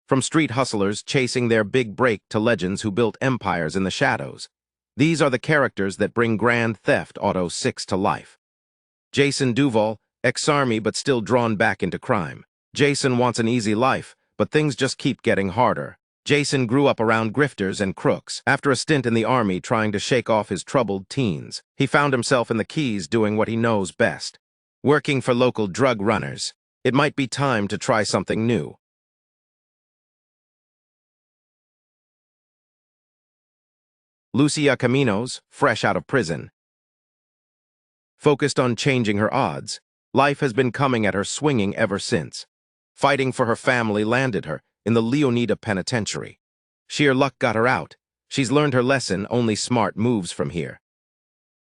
From street hustlers chasing their big break to legends who built empires in the shadows. These are the characters that bring Grand Theft Auto 6 to life. Jason Duval, ex-army but still drawn back into crime. Jason wants an easy life, but things just keep getting harder. Jason grew up around grifters and crooks. After a stint in the army trying to shake off his troubled teens, he found himself in the Keys doing what he knows best. Working for local drug runners. It might be time to try something new. Lucia Caminos, fresh out of prison. Focused on changing her odds, life has been coming at her swinging ever since. Fighting for her family landed her in the Leonida penitentiary. Sheer luck got her out. She's learned her lesson, only smart moves from here.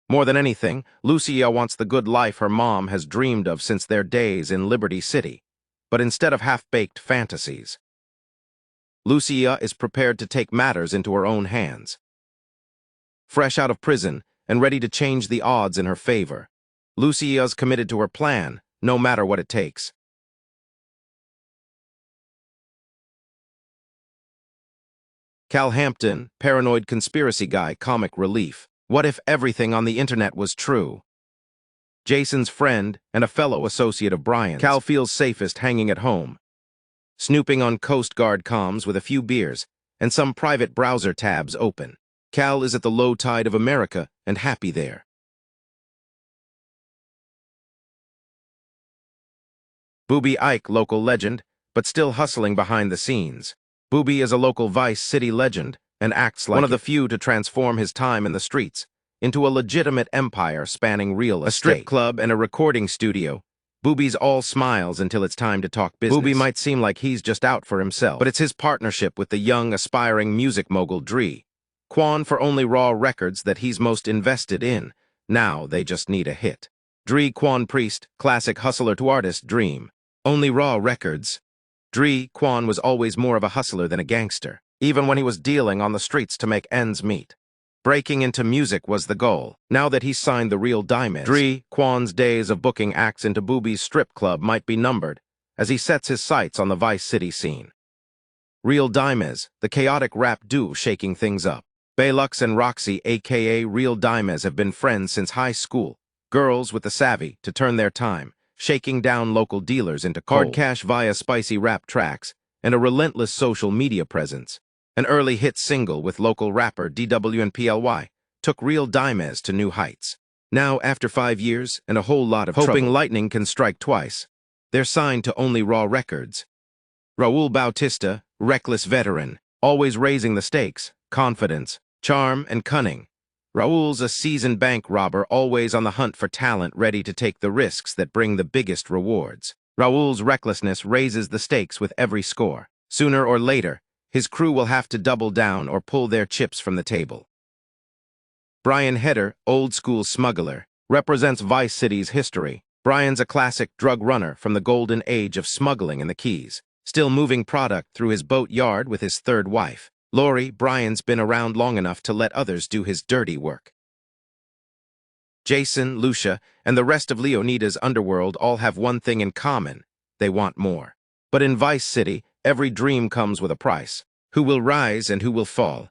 More than anything, Lucia wants the good life her mom has dreamed of since their days in Liberty City, but instead of half-baked fantasies. Lucia is prepared to take matters into her own hands. Fresh out of prison and ready to change the odds in her favor, Lucia's committed to her plan, no matter what it takes. Hampton, paranoid conspiracy guy, comic relief. What if everything on the internet was true? Jason's friend and a fellow associate of Brian's. Cal feels safest hanging at home, snooping on Coast Guard comms with a few beers and some private browser tabs open. Cal is at the low tide of America and happy there. Booby Ike, local legend, but still hustling behind the scenes. Booby is a local Vice City legend and acts like one of the few to transform his time in the streets into a legitimate empire spanning real estate. A strip club and a recording studio. Booby's all smiles until it's time to talk business. Booby might seem like he's just out for himself, but it's his partnership with the young, aspiring music mogul Dre'Quan for Only Raw Records that he's most invested in. Now they just need a hit. Dre'Quan Priest, classic hustler to artist dream. Only Raw Records. Dre'Quan was always more of a hustler than a gangster, even when he was dealing on the streets to make ends meet. Breaking into music was the goal. Now that he's signed the real Dimez, Dre'Quan's days of booking acts into Booby's strip club might be numbered as he sets his sights on the Vice City scene. Real Dimez, the chaotic rap duo shaking things up. Baylux and Roxy, aka Real Dimez, have been friends since high school. Girls with the savvy to turn their time, shaking down local dealers into hard cash via spicy rap tracks and a relentless social media presence. An early hit single with local rapper DW and PLY took Real Dimez to new heights. Now, after 5 years and a whole lot of hoping lightning can strike twice, they're signed to Only Raw Records. Raul Bautista, reckless veteran, always raising the stakes, confidence, charm, and cunning. Raul's a seasoned bank robber, always on the hunt for talent, ready to take the risks that bring the biggest rewards. Raul's recklessness raises the stakes with every score. Sooner or later, his crew will have to double down or pull their chips from the table. Brian Heder, old-school smuggler, represents Vice City's history. Brian's a classic drug runner from the golden age of smuggling in the Keys, still moving product through his boat yard with his third wife. Lori, Brian's been around long enough to let others do his dirty work. Jason, Lucia, and the rest of Leonida's underworld all have one thing in common: they want more. But in Vice City, every dream comes with a price. Who will rise and who will fall?